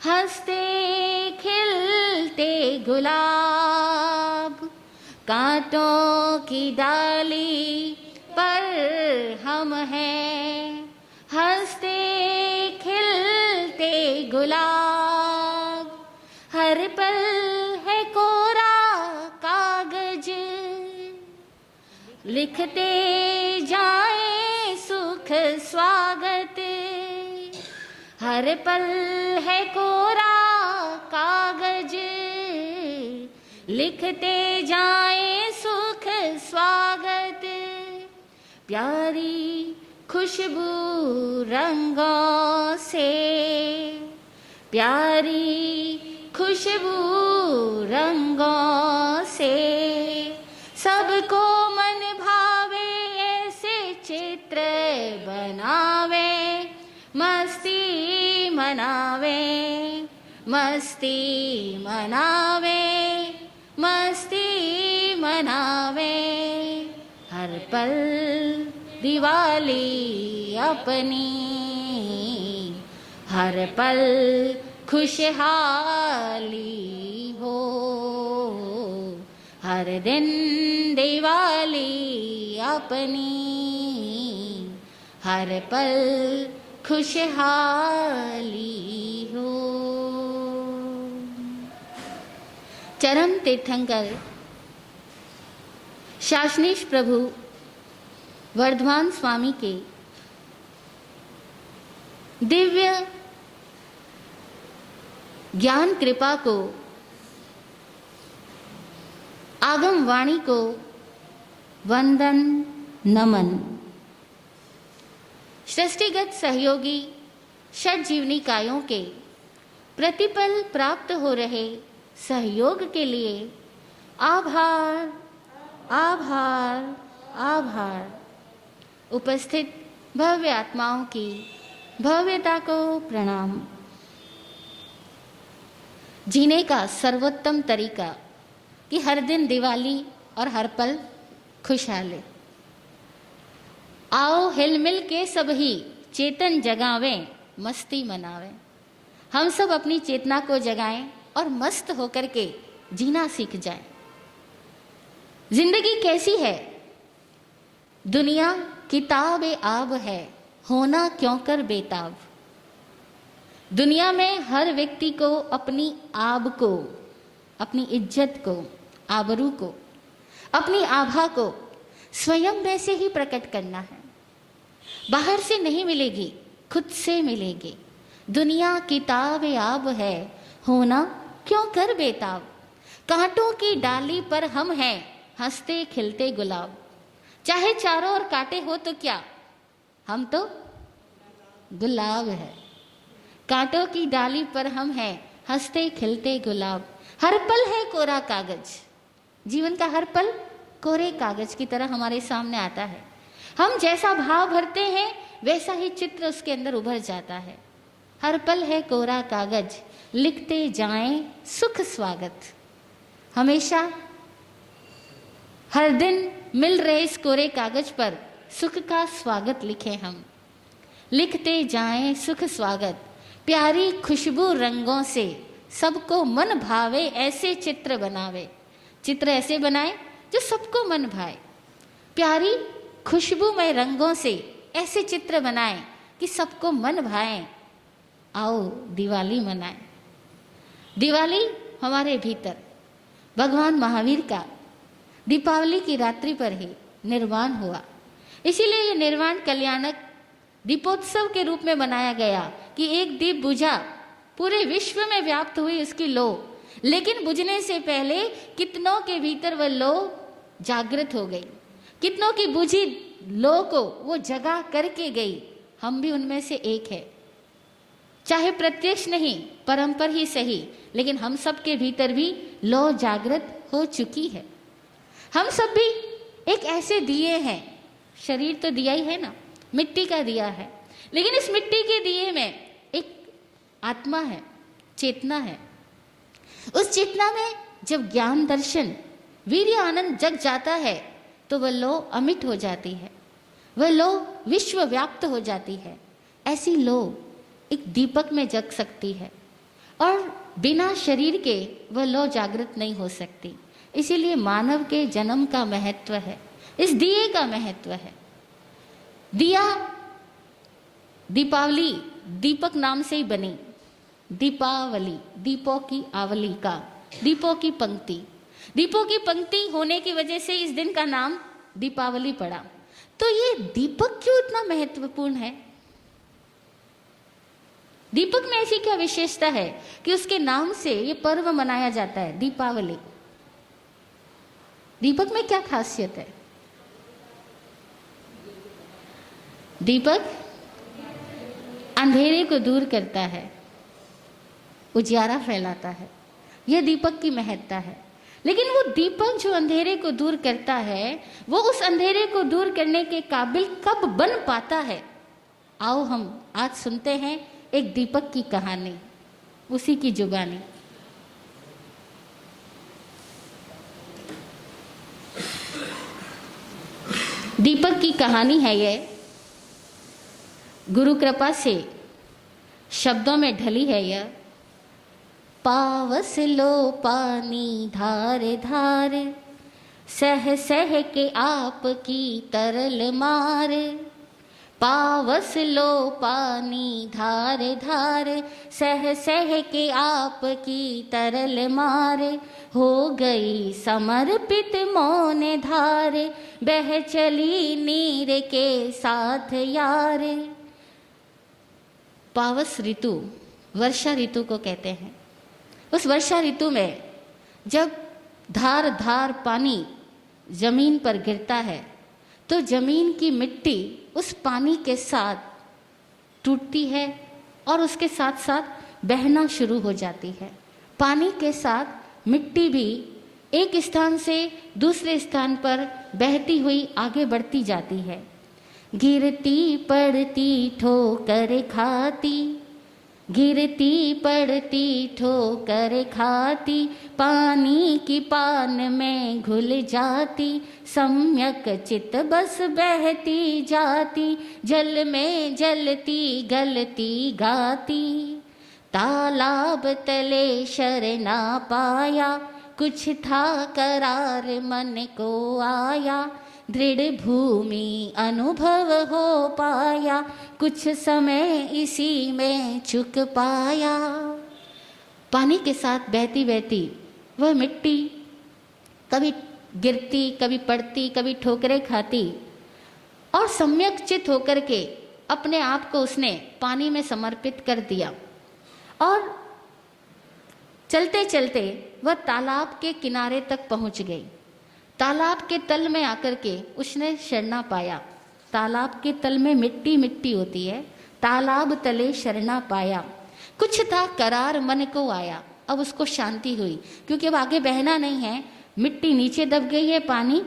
हंसते खिलते गुलाब, कांटों की डाली पर हम हैं। हंसते खिलते गुलाब, हर पल है कोरा कागज, लिखते जाएं सुख स्वागत। हर पल है कोरा कागज, लिखते जाएं सुख स्वागत। प्यारी खुशबू रंगों से, प्यारी खुशबू रंगों से, सबको मन भावे ऐसे चित्र बनावे। मस्ती मनावे, मस्ती मनावे, मस्ती मनावे। हर पल दिवाली अपनी, हर पल खुशहाली हो। हर दिन दिवाली अपनी, हर पल खुशहाली हो। चरम तीर्थंकर शासनीश प्रभु वर्धमान स्वामी के दिव्य ज्ञान कृपा को, आगम वाणी को वंदन नमन। सृष्टिगत सहयोगी षट जीवनी कायों के प्रतिपल प्राप्त हो रहे सहयोग के लिए आभार, आभार, आभार। उपस्थित भव्य आत्माओं की भव्यता को प्रणाम। जीने का सर्वोत्तम तरीका कि हर दिन दिवाली और हर पल खुशहाली। आओ हिलमिल के सब ही चेतन जगावें, मस्ती मनावें। हम सब अपनी चेतना को जगाएं और मस्त होकर के जीना सीख जाएं। जिंदगी कैसी है? दुनिया किताब आब है, होना क्यों कर बेताब। दुनिया में हर व्यक्ति को अपनी आब को, अपनी इज्जत को, आबरू को, अपनी आभा को स्वयं में से ही प्रकट करना है। बाहर से नहीं मिलेगी, खुद से मिलेगी। दुनिया किताब आब है, होना क्यों कर बेताब। कांटों की डाली पर हम हैं, हंसते खिलते गुलाब। चाहे चारों ओर कांटे हो तो क्या, हम तो गुलाब है। कांटों की डाली पर हम हैं, हंसते खिलते गुलाब। हर पल है कोरा कागज। जीवन का हर पल कोरे कागज की तरह हमारे सामने आता है। हम जैसा भाव भरते हैं वैसा ही चित्र उसके अंदर उभर जाता है। हर पल है कोरा कागज, लिखते जाएं सुख स्वागत। हमेशा हर दिन मिल रहे इस कोरे कागज पर सुख का स्वागत लिखें हम। लिखते जाएं सुख स्वागत। प्यारी खुशबू रंगों से सबको मन भावे ऐसे चित्र बनावे। चित्र ऐसे बनाए जो सबको मन भाए। प्यारी खुशबूमय रंगों से ऐसे चित्र बनाएं कि सबको मन भाएं। आओ दिवाली मनाएं। दिवाली हमारे भीतर भगवान महावीर का दीपावली की रात्रि पर ही निर्वाण हुआ। इसीलिए ये निर्वाण कल्याणक दीपोत्सव के रूप में मनाया गया कि एक दीप बुझा, पूरे विश्व में व्याप्त हुई उसकी लो। लेकिन बुझने से पहले कितनों के भीतर वह लो जागृत हो गई। कितनों की बुझी लो को वो जगा करके गई। हम भी उनमें से एक है। चाहे प्रत्यक्ष नहीं, परंपर ही सही, लेकिन हम सब के भीतर भी लो जागृत हो चुकी है। हम सब भी एक ऐसे दिए हैं। शरीर तो दिया ही है ना, मिट्टी का दिया है, लेकिन इस मिट्टी के दिए में एक आत्मा है, चेतना है। उस चेतना में जब ज्ञान दर्शन वीर्य आनंद जग जाता है तो वह लो अमिट हो जाती है, वह लो विश्व व्याप्त हो जाती है। ऐसी लो एक दीपक में जग सकती है। और बिना शरीर के वह लौ जागृत नहीं हो सकती। इसीलिए मानव के जन्म का महत्व है, इस दिए का महत्व है। दिया दीपावली दीपक नाम से ही बनी, दीपावली दीपों की आवली का, दीपों की पंक्ति, दीपों की पंक्ति होने की वजह से इस दिन का नाम दीपावली पड़ा। तो ये दीपक क्यों इतना महत्वपूर्ण है? दीपक में ऐसी क्या विशेषता है कि उसके नाम से ये पर्व मनाया जाता है, दीपावली? दीपक में क्या खासियत है? दीपक अंधेरे को दूर करता है, उजियारा फैलाता है, यह दीपक की महत्ता है। लेकिन वो दीपक जो अंधेरे को दूर करता है, वो उस अंधेरे को दूर करने के काबिल कब बन पाता है? आओ हम आज सुनते हैं एक दीपक की कहानी, उसी की जुबानी। दीपक की कहानी है ये, गुरु कृपा से शब्दों में ढली है यह। पावस लो पानी धार धार, सह सह के आपकी तरल मार। पावस लो पानी धार धार, सह सह के आपकी तरल मार। हो गई समर्पित मौन धार, बह चली नीर के साथ यार। पावस ऋतु वर्षा ऋतु को कहते हैं। उस वर्षा ऋतु में जब धार धार पानी जमीन पर गिरता है तो जमीन की मिट्टी उस पानी के साथ टूटती है और उसके साथ साथ बहना शुरू हो जाती है। पानी के साथ मिट्टी भी एक स्थान से दूसरे स्थान पर बहती हुई आगे बढ़ती जाती है। गिरती पड़ती ठोकर खाती, गिरती पड़ती ठोकर खाती, पानी की पान में घुल जाती। सम्यक चित बस बहती जाती, जल में जलती गलती गाती। तालाब तले शरणा पाया, कुछ था करार मन को आया। दृढ़ भूमि अनुभव हो पाया, कुछ समय इसी में चुक पाया। पानी के साथ बहती बहती वह मिट्टी कभी गिरती, कभी पड़ती, कभी ठोकरें खाती, और सम्यक चित होकर के अपने आप को उसने पानी में समर्पित कर दिया। और चलते चलते वह तालाब के किनारे तक पहुंच गई। तालाब के तल में आकर के उसने शरणा पाया। तालाब के तल में मिट्टी मिट्टी होती है, तालाब तले शरणा पाया। कुछ था करार मन को आया। अब उसको शांति हुई, क्योंकि अब आगे बहना नहीं है, मिट्टी नीचे दब गई है, पानी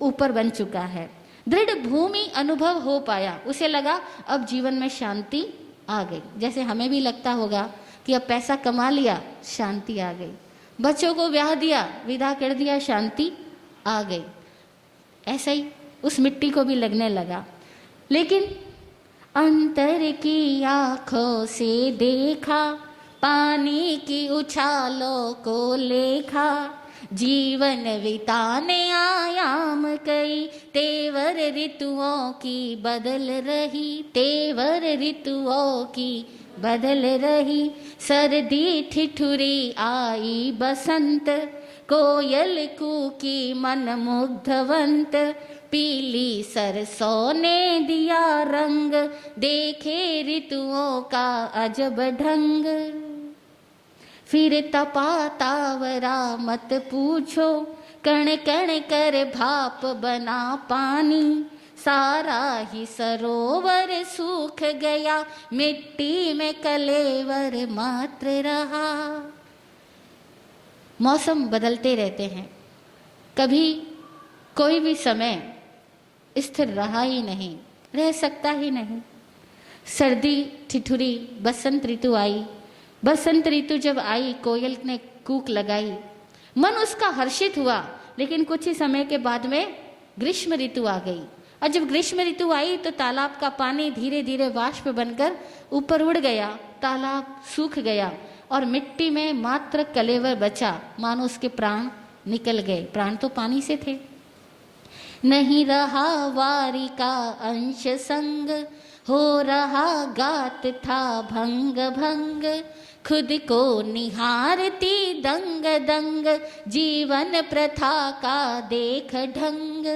ऊपर बन चुका है। दृढ़ भूमि अनुभव हो पाया, उसे लगा अब जीवन में शांति आ गई। जैसे हमें भी लगता होगा कि अब पैसा कमा लिया, शांति आ गई, बच्चों को ब्याह दिया, विदा कर दिया, शांति आ गई। ऐसा ही उस मिट्टी को भी लगने लगा। लेकिन अंतर की आंखों से देखा, पानी की उछालों को लेखा। जीवन बिताने आयाम कई, तेवर ऋतुओं की बदल रही, तेवर ऋतुओं की बदल रही। सर्दी ठिठुरी आई बसंत, कोयल कूकी मन मुग्धवंत। पीली सरसों ने दिया रंग, देखे ऋतुओं का अजब ढंग। फिर तपा तावरा मत पूछो, कण कण कर भाप बना पानी। सारा ही सरोवर सूख गया, मिट्टी में कलेवर मात्र रहा। मौसम बदलते रहते हैं, कभी कोई भी समय स्थिर रहा ही नहीं, रह सकता ही नहीं। सर्दी ठिठुरी, बसंत ऋतु आई। बसंत ऋतु जब आई, कोयल ने कूक लगाई, मन उसका हर्षित हुआ। लेकिन कुछ ही समय के बाद में ग्रीष्म ऋतु आ गई, और जब ग्रीष्म ऋतु आई तो तालाब का पानी धीरे धीरे वाष्प बनकर ऊपर उड़ गया, तालाब सूख गया। और मिट्टी में मात्र कलेवर बचा, मानो उसके प्राण निकल गए। प्राण तो पानी से थे। नहीं रहा वारी का अंश संग, हो रहा गात था भंग भंग, खुद को निहारती दंग दंग, जीवन प्रथा का देख ढंग।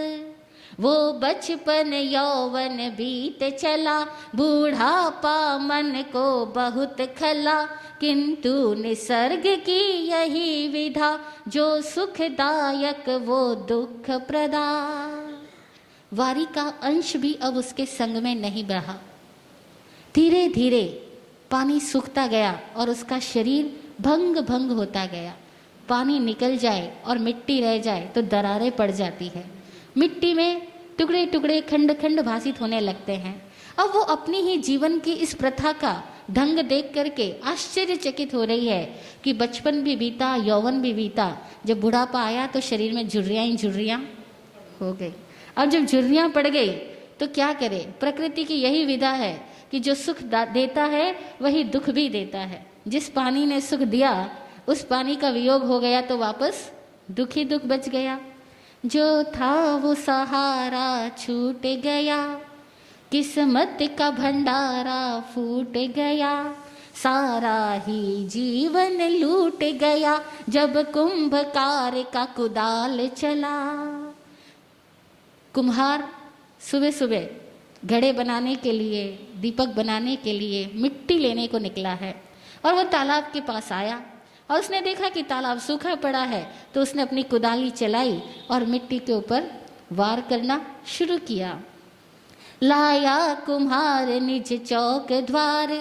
वो बचपन यौवन बीत चला, बूढ़ापा मन को बहुत खला, किंतु निसर्ग की यही विधा, जो सुखदायक वो दुख प्रदा। वारी का अंश भी अब उसके संग में नहीं रहा। धीरे धीरे पानी सूखता गया और उसका शरीर भंग भंग होता गया। पानी निकल जाए और मिट्टी रह जाए तो दरारें पड़ जाती है, मिट्टी में टुकड़े टुकड़े खंड खंड भासित होने लगते हैं। अब वो अपनी ही जीवन की इस प्रथा का ढंग देख करके आश्चर्यचकित हो रही है कि बचपन भी बीता, यौवन भी बीता, जब बुढ़ापा आया तो शरीर में झुर्रियाँ ही झुर्रियाँ हो गई। अब जब झुर्रियाँ पड़ गई तो क्या करे? प्रकृति की यही विधा है कि जो सुख देता है वही दुख भी देता है। जिस पानी ने सुख दिया उस पानी का वियोग हो गया तो वापस दुख ही दुख बच गया। जो था वो सहारा छूट गया, किस्मत का भंडारा फूट गया, सारा ही जीवन लूट गया, जब कुंभकार का कुदाल चला। कुम्हार सुबह सुबह घड़े बनाने के लिए, दीपक बनाने के लिए मिट्टी लेने को निकला है और वो तालाब के पास आया और उसने देखा कि तालाब सूखा पड़ा है, तो उसने अपनी कुदाली चलाई और मिट्टी के ऊपर वार करना शुरू किया। लाया कुम्हार निज चौक द्वार,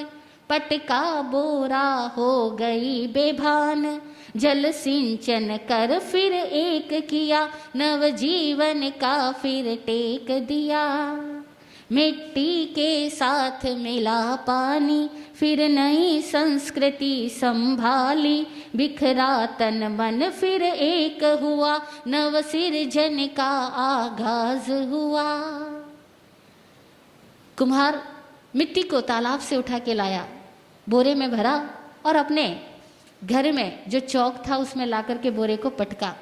पटका बोरा हो गई बेभान, जल सिंचन कर फिर एक किया, नव जीवन का फिर टेक दिया। मिट्टी के साथ मिला पानी, फिर नई संस्कृति संभाली, बिखरा तन मन फिर एक हुआ, नव सृजन का आगाज हुआ। कुम्हार मिट्टी को तालाब से उठा के लाया, बोरे में भरा और अपने घर में जो चौक था उसमें लाकर के बोरे को पटका।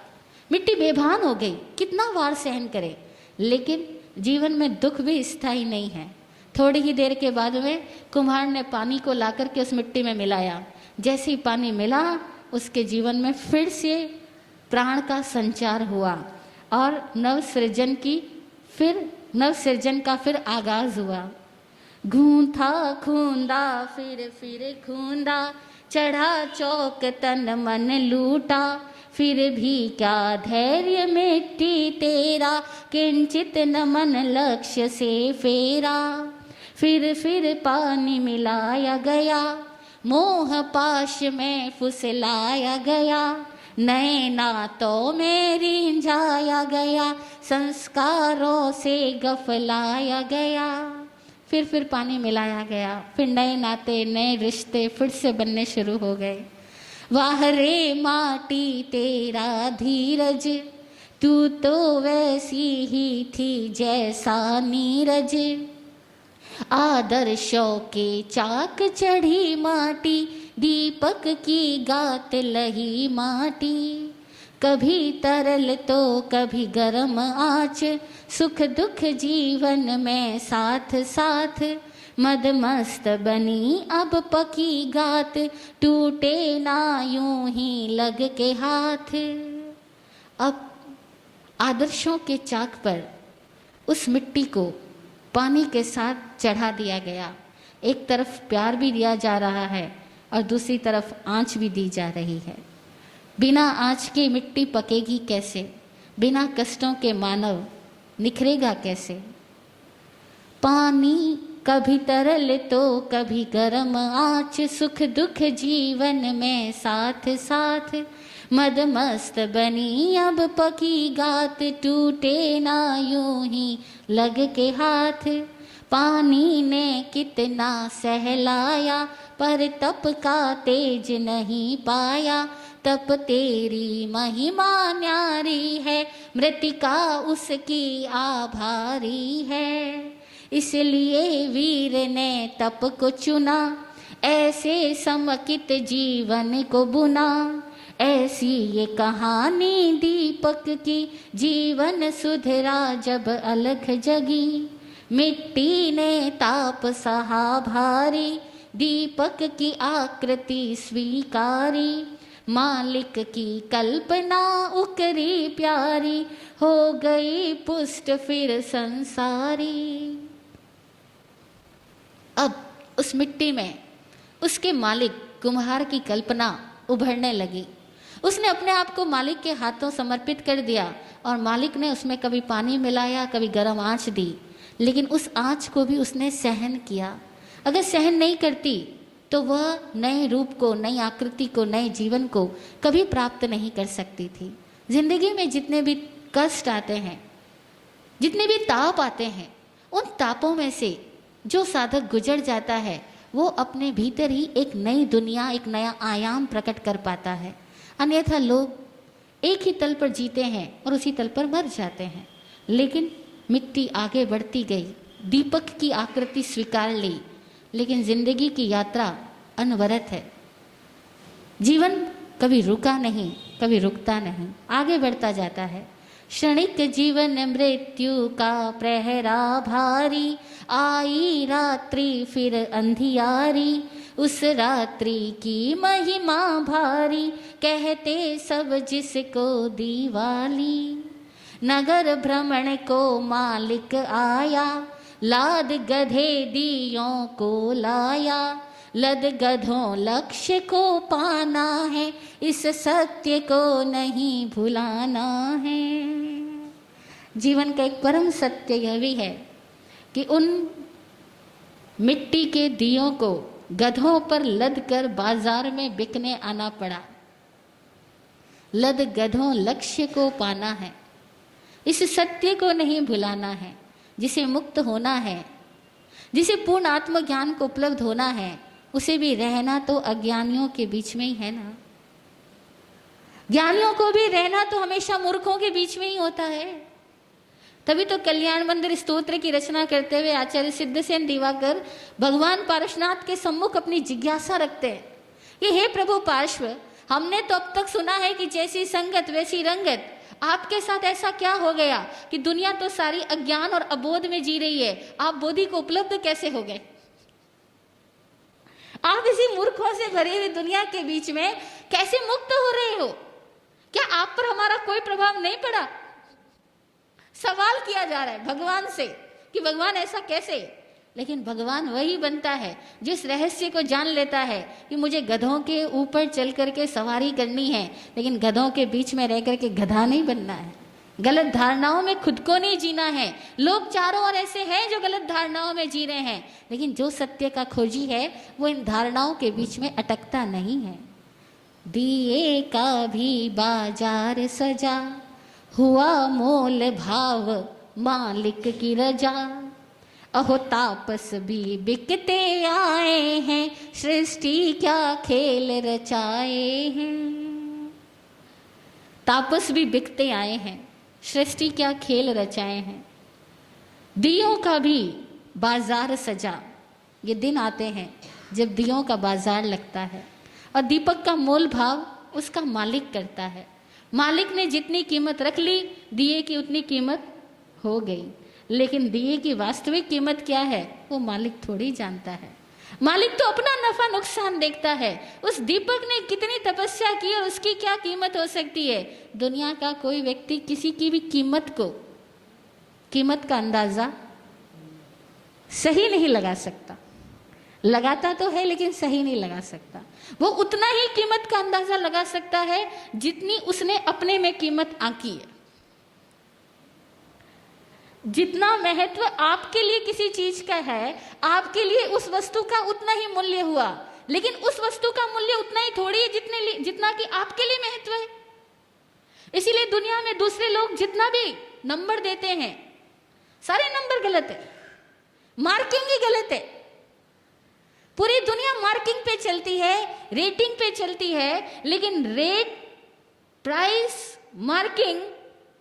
मिट्टी बेभान हो गई, कितना वार सहन करे, लेकिन जीवन में दुख भी स्थायी नहीं है। थोड़ी ही देर के बाद में कुम्हार ने पानी को लाकर के उस मिट्टी में मिलाया। जैसे ही पानी मिला उसके जीवन में फिर से प्राण का संचार हुआ और नव सृजन का फिर आगाज हुआ। गूंथा खूंदा फिर खूंदा, चढ़ा चौक तन मन लूटा, फिर भी क्या धैर्य मिट्टी तेरा, किंचित न मन लक्ष्य से फेरा। फिर पानी मिलाया गया, मोह पाश में फुसलाया गया, नए नातों में रिंझाया गया, संस्कारों से गफलाया गया। फिर पानी मिलाया गया, फिर नए नाते नए रिश्ते फिर से बनने शुरू हो गए। वाह रे माटी तेरा धीरज, तू तो वैसी ही थी जैसा नीरज, आदर्शों के चाक चढ़ी माटी, दीपक की गात लही माटी। कभी तरल तो कभी गर्म आँच, सुख दुख जीवन में साथ साथ, मदमस्त बनी अब पकी गात, टूटे ना यूं ही लग के हाथ। अब आदर्शों के चाक पर उस मिट्टी को पानी के साथ चढ़ा दिया गया। एक तरफ प्यार भी दिया जा रहा है और दूसरी तरफ आँच भी दी जा रही है। बिना आँच के मिट्टी पकेगी कैसे? बिना कष्टों के मानव निखरेगा कैसे? पानी कभी तरल तो कभी गर्म आँच, सुख दुख जीवन में साथ साथ, मदमस्त बनी अब पकी गात, टूटे ना यूं ही लग के हाथ। पानी ने कितना सहलाया, पर तप का तेज नहीं पाया, तप तेरी महिमा न्यारी है, मृतिका उसकी आभारी है। इसलिए वीर ने तप को चुना, ऐसे समकित जीवन को बुना, ऐसी ये कहानी दीपक की, जीवन सुधरा जब अलख जगी। मिट्टी ने ताप सहा भारी, दीपक की आकृति स्वीकारी। मालिक की कल्पना उकरी प्यारी, हो गई पुष्ट फिर संसारी। अब उस मिट्टी में उसके मालिक कुम्हार की कल्पना उभरने लगी। उसने अपने आप को मालिक के हाथों समर्पित कर दिया और मालिक ने उसमें कभी पानी मिलाया, कभी गर्म आंच दी, लेकिन उस आंच को भी उसने सहन किया। अगर सहन नहीं करती तो वह नए रूप को, नई आकृति को, नए जीवन को कभी प्राप्त नहीं कर सकती थी। जिंदगी में जितने भी कष्ट आते हैं, जितने भी ताप आते हैं, उन तापों में से जो साधक गुजर जाता है वो अपने भीतर ही एक नई दुनिया, एक नया आयाम प्रकट कर पाता है। अन्यथा लोग एक ही तल पर जीते हैं और उसी तल पर मर जाते हैं। लेकिन मिट्टी आगे बढ़ती गई, दीपक की आकृति स्वीकार ली, लेकिन जिंदगी की यात्रा अनवरत है। जीवन कभी रुका नहीं, कभी रुकता नहीं, आगे बढ़ता जाता है। क्षणिक जीवन मृत्यु का प्रहरा भारी, आई रात्रि फिर अंधियारी। उस रात्रि की महिमा भारी, कहते सब जिसको दीवाली। नगर भ्रमण को मालिक आया, लाद गधे दियों को लाया। लद गधों लक्ष्य को पाना है, इस सत्य को नहीं भुलाना है। जीवन का एक परम सत्य यह भी है कि उन मिट्टी के दियों को गधों पर लद कर बाजार में बिकने आना पड़ा। लद गधों लक्ष्य को पाना है, इस सत्य को नहीं भुलाना है। जिसे मुक्त होना है, जिसे पूर्ण आत्मज्ञान को उपलब्ध होना है, उसे भी रहना तो अज्ञानियों के बीच में ही है ना। ज्ञानियों को भी रहना तो हमेशा मूर्खों के बीच में ही होता है। तभी तो कल्याण मंदिर स्तोत्र की रचना करते हुए आचार्य सिद्धसेन दिवाकर भगवान पार्श्वनाथ के सम्मुख अपनी जिज्ञासा रखते हैं कि हे प्रभु पार्श्व, हमने तो अब तक सुना है कि जैसी संगत वैसी रंगत। आपके साथ ऐसा क्या हो गया कि दुनिया तो सारी अज्ञान और अबोध में जी रही है, आप बोधि को उपलब्ध कैसे हो गए? आप इसी मूर्खों से भरी हुई दुनिया के बीच में कैसे मुक्त हो रहे हो? क्या आप पर हमारा कोई प्रभाव नहीं पड़ा? सवाल किया जा रहा है भगवान से कि भगवान ऐसा कैसे? लेकिन भगवान वही बनता है जिस रहस्य को जान लेता है कि मुझे गधों के ऊपर चल करके सवारी करनी है, लेकिन गधों के बीच में रह करके गधा नहीं बनना है। गलत धारणाओं में खुद को नहीं जीना है। लोग चारों ओर ऐसे हैं जो गलत धारणाओं में जी रहे हैं, लेकिन जो सत्य का खोजी है वो इन धारणाओं के बीच में अटकता नहीं है। दिए का भी बाजार सजा, हुआ मोल भाव मालिक की रजा। अहो तापस भी बिकते आए हैं, सृष्टि क्या खेल रचाए हैं। तापस भी बिकते आए हैं, सृष्टि क्या खेल रचाए हैं। दियों का भी बाजार सजा। ये दिन आते हैं जब दियों का बाजार लगता है और दीपक का मोल भाव उसका मालिक करता है। मालिक ने जितनी कीमत रख ली, दिए की उतनी कीमत हो गई, लेकिन दिए की वास्तविक कीमत क्या है वो मालिक थोड़ी जानता है। मालिक तो अपना नफा नुकसान देखता है। उस दीपक ने कितनी तपस्या की और उसकी क्या कीमत हो सकती है? दुनिया का कोई व्यक्ति किसी की भी कीमत का अंदाजा सही नहीं लगा सकता। लगाता तो है लेकिन सही नहीं लगा सकता। वो उतना ही कीमत का अंदाजा लगा सकता है जितनी उसने अपने में कीमत आंकी है। जितना महत्व आपके लिए किसी चीज का है, आपके लिए उस वस्तु का उतना ही मूल्य हुआ, लेकिन उस वस्तु का मूल्य उतना ही थोड़ी है जितना कि आपके लिए महत्व है। इसीलिए दुनिया में दूसरे लोग जितना भी नंबर देते हैं, सारे नंबर गलत है, मार्किंग ही गलत है। पूरी दुनिया मार्किंग पे चलती है, रेटिंग पे चलती है, लेकिन rate, price, marking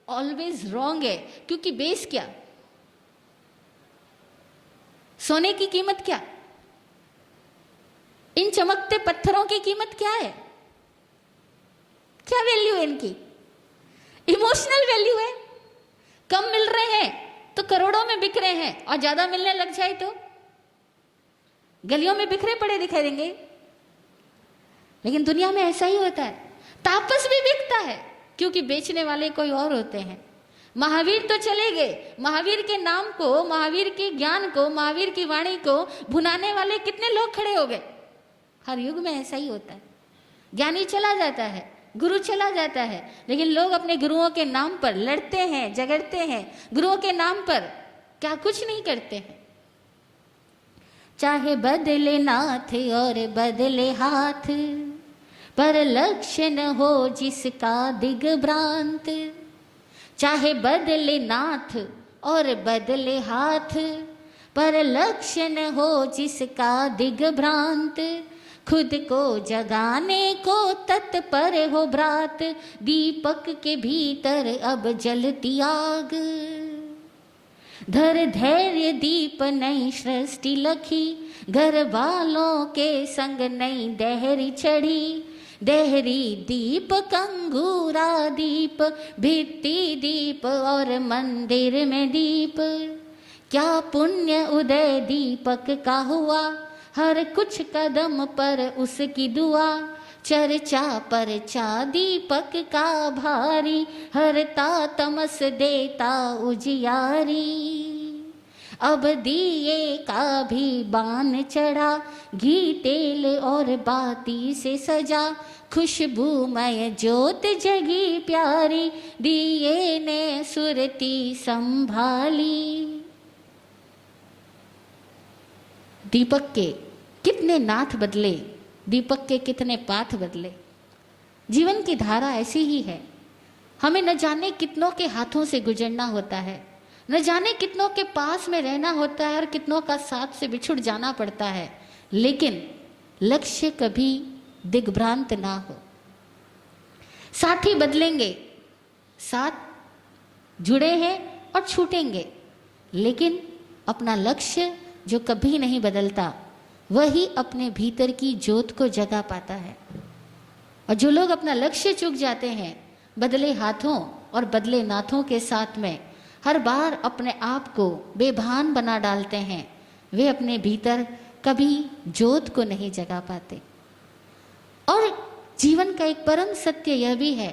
always wrong है। क्योंकि बेस क्या? सोने की कीमत क्या? इन चमकते पत्थरों की कीमत क्या है? क्या वैल्यू है इनकी? इमोशनल वैल्यू है। कम मिल रहे हैं तो करोड़ों में बिक रहे हैं, और ज्यादा मिलने लग जाए तो गलियों में बिखरे पड़े दिखाई देंगे। लेकिन दुनिया में ऐसा ही होता है। तापस भी बिकता है क्योंकि बेचने वाले कोई और होते हैं। महावीर तो चले गए, महावीर के नाम को, महावीर के ज्ञान को, महावीर की वाणी को भुनाने वाले कितने लोग खड़े हो गए। हर युग में ऐसा ही होता है। ज्ञानी चला जाता है, गुरु चला जाता है, लेकिन लोग अपने गुरुओं के नाम पर लड़ते हैं, झगड़ते हैं। गुरुओं के नाम पर क्या कुछ नहीं करते हैं। चाहे बदले नाथ और बदले हाथ, पर लक्ष्य न हो जिसका दिग्भ्रांत। चाहे बदले नाथ और बदले हाथ, पर लक्ष्य न हो जिसका दिग्भ्रांत। खुद को जगाने को तत्पर हो भ्रात, दीपक के भीतर अब जलती आग। धर धैर्य दीप नई सृष्टि लखी, घर वालों के संग नई दहरी चढ़ी। देहरी दीप कंगूरा दीप, भित्ति दीप और मंदिर में दीप। क्या पुण्य उदय दीपक का हुआ, हर कुछ कदम पर उसकी दुआ। चर्चा परचा दीपक का भारी, हरता तमस देता उजियारी। अब दिए का भी बान चढ़ा, घी तेल और बाती से सजा। खुशबूमय ज्योत जगी प्यारी, दिए ने सुरती संभाली। दीपक के कितने नाथ बदले, दीपक के कितने पाथ बदले। जीवन की धारा ऐसी ही है। हमें न जाने कितनों के हाथों से गुजरना होता है, न जाने कितनों के पास में रहना होता है, और कितनों का साथ से बिछुड़ जाना पड़ता है। लेकिन लक्ष्य कभी दिग्भ्रांत ना हो। साथी बदलेंगे, साथ जुड़े हैं और छूटेंगे, लेकिन अपना लक्ष्य जो कभी नहीं बदलता, वही अपने भीतर की ज्योत को जगा पाता है। और जो लोग अपना लक्ष्य चूक जाते हैं, बदले हाथों और बदले नाथों के साथ में हर बार अपने आप को बेभान बना डालते हैं, वे अपने भीतर कभी ज्योत को नहीं जगा पाते। और जीवन का एक परम सत्य यह भी है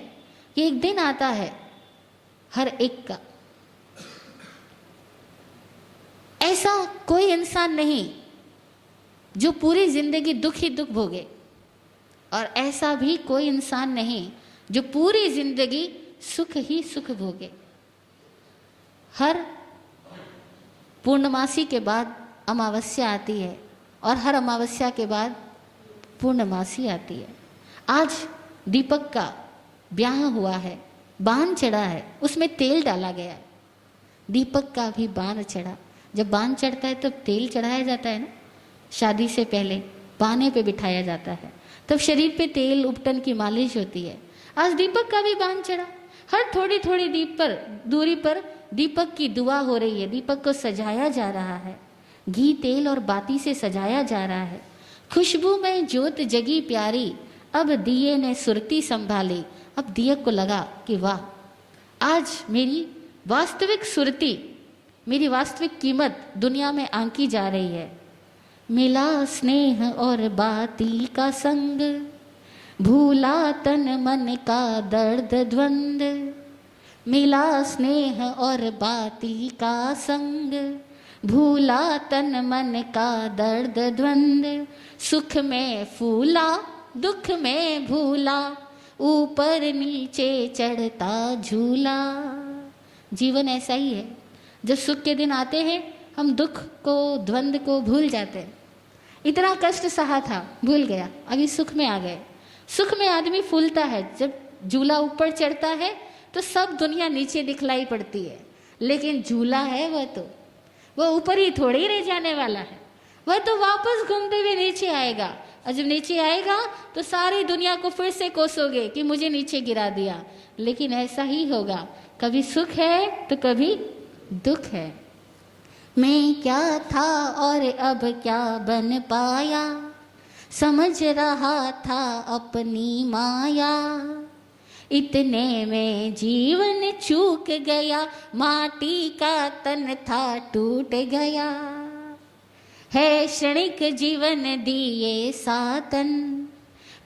कि एक दिन आता है हर एक का, ऐसा कोई इंसान नहीं जो पूरी जिंदगी दुख ही दुख भोगे, और ऐसा भी कोई इंसान नहीं जो पूरी जिंदगी सुख ही सुख भोगे। हर पूर्णमासी के बाद अमावस्या आती है, और हर अमावस्या के बाद पूर्णमासी आती है। आज दीपक का ब्याह हुआ है, बान चढ़ा है, उसमें तेल डाला गया है। दीपक का भी बान चढ़ा। जब बान चढ़ता है तब तेल चढ़ाया जाता है ना, शादी से पहले बाने पे बिठाया जाता है, तब शरीर पे तेल उपटन की मालिश होती है। आज दीपक का भी बान चढ़ा। हर थोड़ी थोड़ी दूरी पर दीपक की दुआ हो रही है, दीपक को सजाया जा रहा है, घी तेल और बाती से सजाया जा रहा है। खुशबू में ज्योत जगी प्यारी, अब दिए ने सुरती संभाली। अब दिए को लगा कि वाह, आज मेरी वास्तविक सुरती, मेरी वास्तविक कीमत दुनिया में आंकी जा रही है। मिला स्नेह और बाती का संग, भूला तन मन का दर्द द्वंद। मिला स्नेह और बाती का संग, भूला तन मन का दर्द द्वंद। सुख में फूला दुख में भूला, ऊपर नीचे चढ़ता झूला। जीवन ऐसा ही है। जब सुख के दिन आते हैं, हम दुख को, द्वंद को भूल जाते हैं। इतना कष्ट सहा था, भूल गया, अभी सुख में आ गए। सुख में आदमी फूलता है। जब झूला ऊपर चढ़ता है तो सब दुनिया नीचे दिखलाई पड़ती है, लेकिन झूला है वह ऊपर ही थोड़े ही रह जाने वाला है। वह तो वापस घूमते हुए नीचे आएगा, और जब नीचे आएगा तो सारी दुनिया को फिर से कोसोगे कि मुझे नीचे गिरा दिया। लेकिन ऐसा ही होगा, कभी सुख है तो कभी दुख है। मैं क्या था और अब क्या बन पाया, समझ रहा था अपनी माया, इतने में जीवन चूक गया, माटी का तन था टूट गया। है क्षणिक जीवन दिए सातन,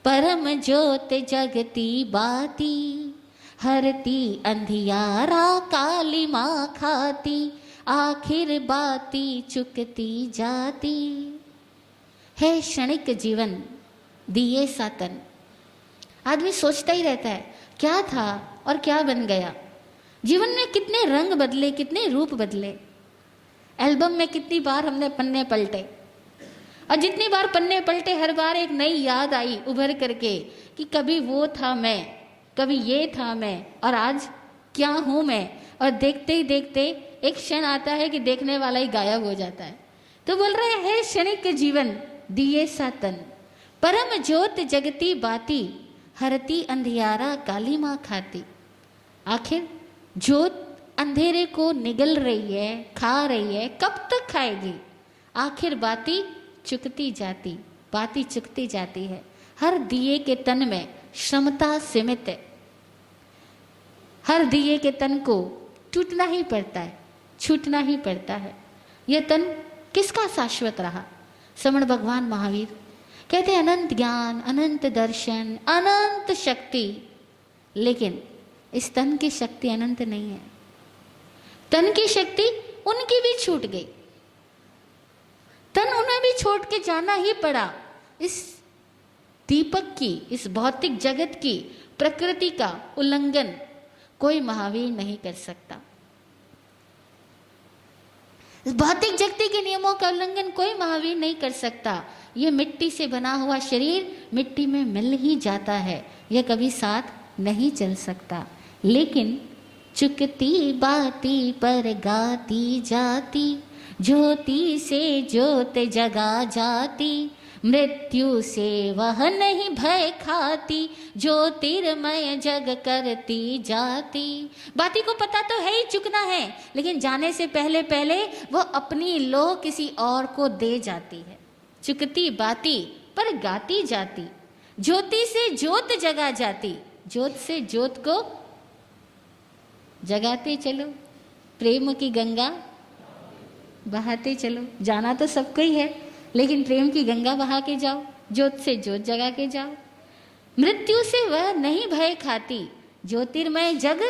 परम ज्योत जगती बाती, हरती अंधियारा काली माँ खाती, आखिर बाती चुकती जाती। है क्षणिक जीवन दिए सातन। आदमी सोचता ही रहता है क्या था और क्या बन गया। जीवन में कितने रंग बदले, कितने रूप बदले। एल्बम में कितनी बार हमने पन्ने पलटे, और जितनी बार पन्ने पलटे हर बार एक नई याद आई उभर करके कि कभी वो था मैं, कभी ये था मैं, और आज क्या हूँ मैं। और देखते ही देखते एक क्षण आता है कि देखने वाला ही गायब हो जाता है। तो बोल रहे हैं क्षणिक जीवन दिए सातन, परम ज्योत जगती बाती, हरती अंधियारा काली माँ खाती। आखिर ज्योत अंधेरे को निगल रही है, खा रही है, कब तक खाएगी। आखिर बाती चुकती जाती, बाती चुकती जाती है। हर दिए के तन में क्षमता सीमित है। हर दिए के तन को टूटना ही पड़ता है, छूटना ही पड़ता है। यह तन किसका शाश्वत रहा। श्रवण भगवान महावीर कहते हैं अनंत ज्ञान, अनंत दर्शन, अनंत शक्ति, लेकिन इस तन की शक्ति अनंत नहीं है। तन की शक्ति उनकी भी छूट गई, तन उन्हें भी छोड़ के जाना ही पड़ा। इस दीपक की, इस भौतिक जगत की प्रकृति का उल्लंघन कोई महावीर नहीं कर सकता। इस भौतिक जगत के नियमों का उल्लंघन कोई महावीर नहीं कर सकता। यह मिट्टी से बना हुआ शरीर मिट्टी में मिल ही जाता है, यह कभी साथ नहीं चल सकता। लेकिन चुकती बाती पर गाती जाती, ज्योति से ज्योत जगा जाती, मृत्यु से वह नहीं भय खाती, ज्योतिर्मय जग करती जाती। बाती को पता तो है ही चुकना है, लेकिन जाने से पहले पहले वो अपनी लोह किसी और को दे जाती है। चुकती बाती पर गाती जाती, ज्योति से ज्योत जगा जाती, ज्योत से ज्योत को जगाते चलो, प्रेम की गंगा बहाते चलो। जाना तो सबको ही है, लेकिन प्रेम की गंगा बहा के जाओ, ज्योत से ज्योत जगा के जाओ। मृत्यु से वह नहीं भय खाती, ज्योतिर्मय जग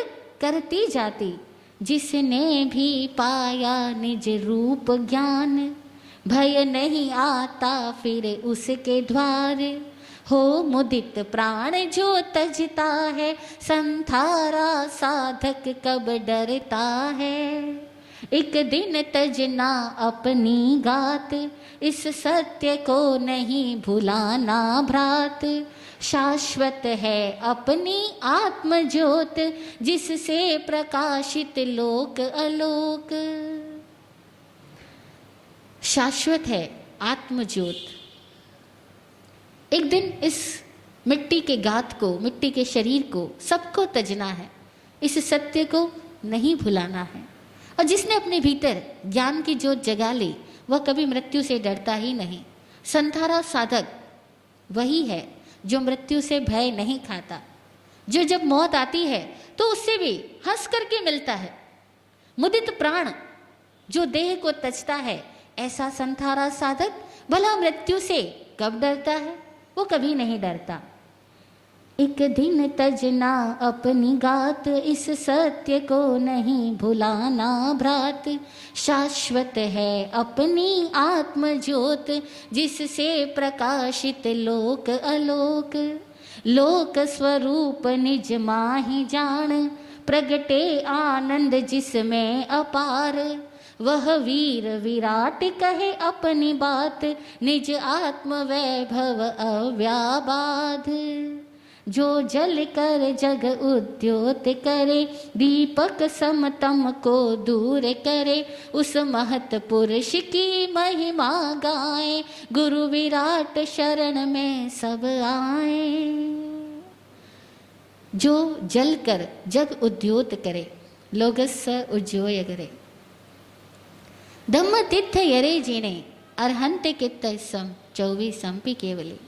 करती जाती। जिसने भी पाया निज रूप ज्ञान, भय नहीं आता फिर उसके द्वार। हो मुदित प्राण जो तजता है, संथारा साधक कब डरता है। एक दिन तजना अपनी गात, इस सत्य को नहीं भुलाना भ्रात। शाश्वत है अपनी आत्म ज्योत, जिससे प्रकाशित लोक अलोक। शाश्वत है आत्म ज्योत। एक दिन इस मिट्टी के गात को, मिट्टी के शरीर को सबको तजना है, इस सत्य को नहीं भुलाना है। और जिसने अपने भीतर ज्ञान की ज्योत जगा ली, वह कभी मृत्यु से डरता ही नहीं। संथारा साधक वही है जो मृत्यु से भय नहीं खाता, जो जब मौत आती है तो उससे भी हंस करके मिलता है। मुदित प्राण जो देह को तजता है, ऐसा संथारा साधक भला मृत्यु से कब डरता है, वो कभी नहीं डरता। एक दिन तजना अपनी गात, इस सत्य को नहीं भुलाना भ्रात। शाश्वत है अपनी आत्म ज्योत, जिससे प्रकाशित लोक अलोक। लोक स्वरूप निज माहि जान, प्रगटे आनंद जिसमें अपार। वह वीर विराट कहे अपनी बात, निज आत्म वैभव अव्याबाध। जो जल कर जग उद्योत करे, दीपक समतम को दूर करे। उस महत पुरुष की महिमा गाए, गुरु विराट शरण में सब आए। जो जल कर जग उद्योत करे, लोगस्य उज्जोय करे। धम्म तीर्थ यरे जीने, अरहंत कित्त सम 24 संपि केवली।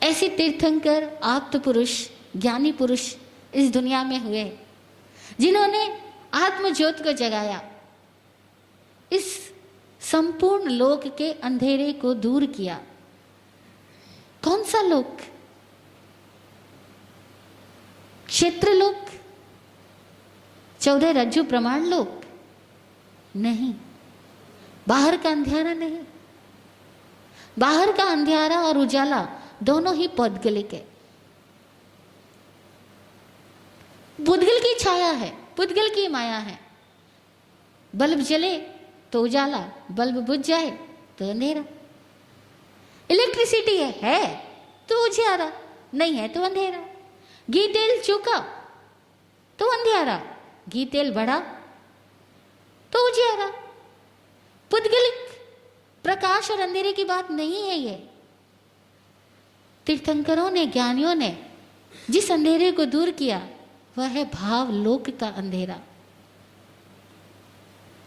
ऐसे तीर्थंकर आप्त पुरुष, ज्ञानी पुरुष इस दुनिया में हुए जिन्होंने आत्मज्योत को जगाया, इस संपूर्ण लोक के अंधेरे को दूर किया। कौन सा लोक? क्षेत्र लोक, 14 रज्जु प्रमाण लोक नहीं, बाहर का अंधियारा नहीं। बाहर का अंधियारा और उजाला दोनों ही पौद्गलिक है। पुद्गल की छाया है, पुद्गल की माया है। बल्ब जले तो उजाला, बल्ब बुझ जाए तो अंधेरा। इलेक्ट्रिसिटी है तो उजाला, नहीं है तो अंधेरा। घी तेल चूका तो अंधेरा, घी तेल बढ़ा तो उजाला। पुद्गलिक प्रकाश और अंधेरे की बात नहीं है ये। तीर्थंकरों ने, ज्ञानियों ने जिस अंधेरे को दूर किया वह है भाव लोक का अंधेरा।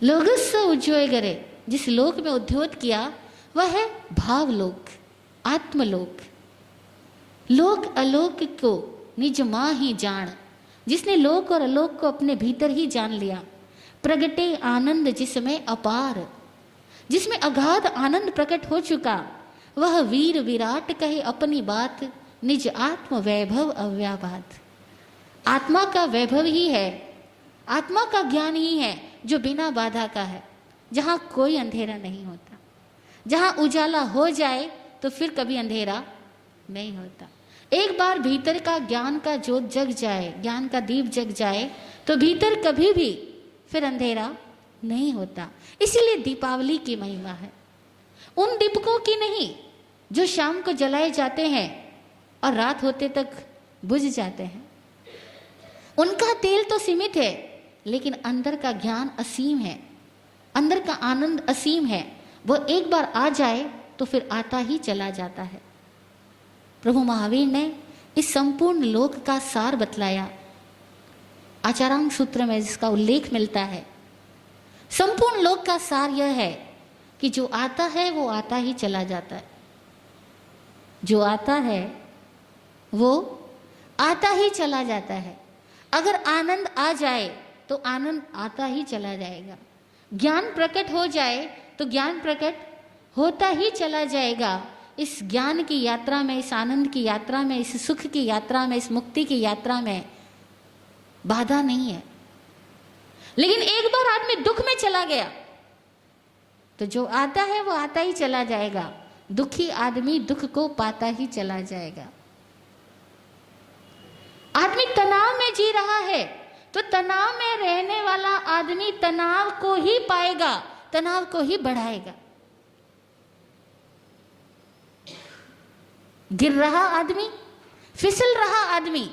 लोगस्य उज्ज्वयगरे, जिस लोक में उद्योत किया वह है भाव लोक, आत्मलोक। लोक अलोक को निज मां ही जान, जिसने लोक और अलोक को अपने भीतर ही जान लिया। प्रगटे आनंद जिसमें अपार, जिसमें अगाध आनंद प्रकट हो चुका, वह वीर विराट कहे अपनी बात, निज आत्म वैभव अव्याबाद। आत्मा का वैभव ही है, आत्मा का ज्ञान ही है जो बिना बाधा का है, जहाँ कोई अंधेरा नहीं होता। जहाँ उजाला हो जाए तो फिर कभी अंधेरा नहीं होता। एक बार भीतर का ज्ञान का ज्योत जग जाए, ज्ञान का दीप जग जाए तो भीतर कभी भी फिर अंधेरा नहीं होता। इसीलिए दीपावली की महिमा है। उन दीपकों की नहीं जो शाम को जलाए जाते हैं और रात होते तक बुझ जाते हैं। उनका तेल तो सीमित है, लेकिन अंदर का ज्ञान असीम है, अंदर का आनंद असीम है। वो एक बार आ जाए तो फिर आता ही चला जाता है। प्रभु महावीर ने इस संपूर्ण लोक का सार बतलाया। आचारांग सूत्र में जिसका उल्लेख मिलता है, संपूर्ण लोक का सार यह है कि जो आता है वो आता ही चला जाता है। जो आता है वो आता ही चला जाता है। अगर आनंद आ जाए तो आनंद आता ही चला जाएगा। ज्ञान प्रकट हो जाए तो ज्ञान प्रकट होता ही चला जाएगा। इस ज्ञान की यात्रा में, इस आनंद की यात्रा में, इस सुख की यात्रा में, इस मुक्ति की यात्रा में बाधा नहीं है। लेकिन एक बार आदमी दुख में चला गया तो जो आता है वो आता ही चला जाएगा। दुखी आदमी दुख को पाता ही चला जाएगा। आदमी तनाव में जी रहा है तो तनाव में रहने वाला आदमी तनाव को ही पाएगा, तनाव को ही बढ़ाएगा। गिर रहा आदमी, फिसल रहा आदमी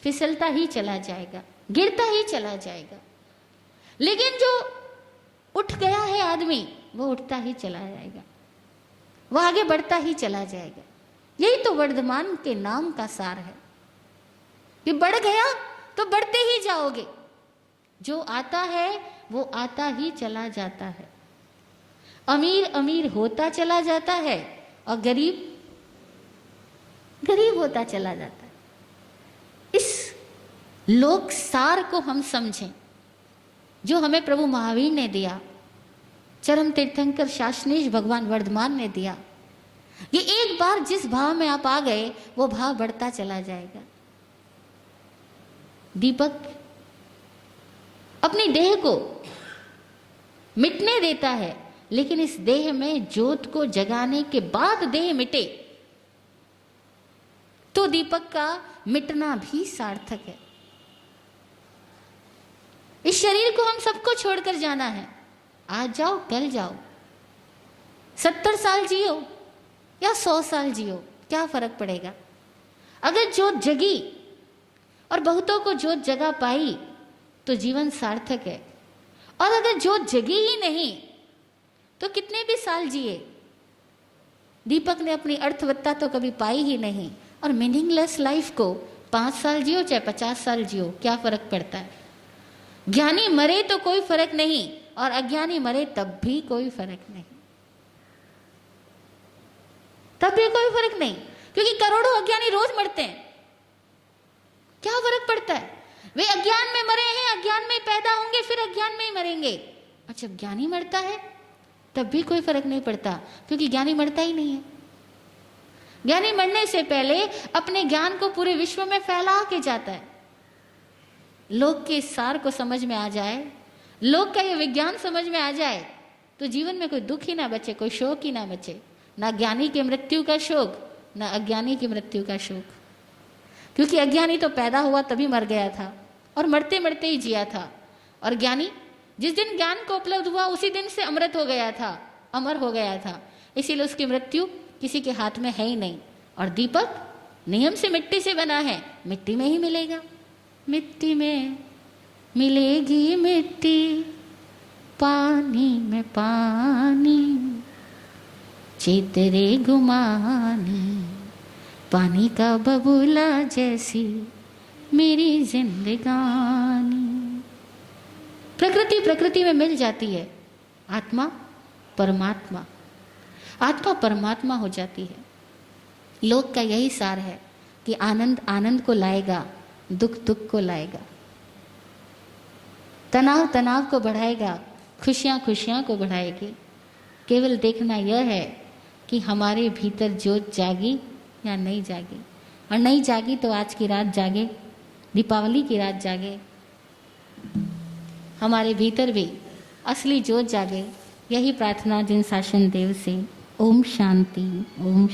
फिसलता ही चला जाएगा, गिरता ही चला जाएगा। लेकिन जो उठ गया है आदमी, वो उठता ही चला जाएगा, वो आगे बढ़ता ही चला जाएगा। यही तो वर्धमान के नाम का सार है कि बढ़ गया तो बढ़ते ही जाओगे। जो आता है वो आता ही चला जाता है। अमीर अमीर होता चला जाता है और गरीब गरीब होता चला जाता है। इस लोक सार को हम समझें जो हमें प्रभु महावीर ने दिया, चरम तीर्थंकर शासनीश भगवान वर्धमान ने दिया। ये एक बार जिस भाव में आप आ गए वो भाव बढ़ता चला जाएगा। दीपक अपनी देह को मिटने देता है, लेकिन इस देह में ज्योत को जगाने के बाद देह मिटे तो दीपक का मिटना भी सार्थक है। इस शरीर को हम सबको छोड़कर जाना है। आज जाओ कल जाओ, 70 साल जियो या 100 साल जियो, क्या फर्क पड़ेगा। अगर ज्योत जगी और बहुतों को ज्योत जगा पाई तो जीवन सार्थक है, और अगर ज्योत जगी ही नहीं तो कितने भी साल जिए, दीपक ने अपनी अर्थवत्ता तो कभी पाई ही नहीं। और मीनिंगलेस लाइफ को 5 साल जियो चाहे 50 साल जियो, क्या फर्क पड़ता है। ज्ञानी मरे तो कोई फर्क नहीं, और अज्ञानी मरे तब भी कोई फर्क नहीं, तब भी कोई फर्क नहीं। क्योंकि करोड़ों अज्ञानी रोज मरते हैं, क्या फर्क पड़ता है? वे अज्ञान में मरे हैं, अज्ञान में पैदा होंगे, फिर अज्ञान में ही मरेंगे। और जब ज्ञानी मरता है तब भी कोई फर्क नहीं पड़ता, क्योंकि ज्ञानी मरता ही नहीं है। ज्ञानी मरने से पहले अपने ज्ञान को पूरे विश्व में फैला के जाता है। लोक के सार को समझ में आ जाए, लोक का ये विज्ञान समझ में आ जाए, तो जीवन में कोई दुख ही ना बचे, कोई शोक ही ना बचे, ना ज्ञानी की मृत्यु का शोक, ना अज्ञानी की मृत्यु का शोक। क्योंकि अज्ञानी तो पैदा हुआ तभी मर गया था और मरते मरते ही जिया था, और ज्ञानी जिस दिन ज्ञान को उपलब्ध हुआ उसी दिन से अमृत हो गया था, अमर हो गया था। इसीलिए उसकी मृत्यु किसी के हाथ में है ही नहीं। और दीपक नियम से मिट्टी से बना है, मिट्टी में ही मिलेगा, मिट्टी में मिलेगी मिट्टी, पानी में पानी, चेतरे गुमानी, पानी का बबूला जैसी मेरी जिंदगानी। प्रकृति प्रकृति में मिल जाती है, आत्मा परमात्मा, आत्मा परमात्मा हो जाती है। लोक का यही सार है कि आनंद आनंद को लाएगा, दुख दुख को लाएगा, तनाव तनाव को बढ़ाएगा, खुशियाँ खुशियाँ को बढ़ाएगी। केवल देखना यह है कि हमारे भीतर ज्योत जागी या नहीं जागी, और नहीं जागी तो आज की रात जागे, दीपावली की रात जागे, हमारे भीतर भी असली ज्योत जागे। यही प्रार्थना जिन शासन देव से। ओम शांति, ओम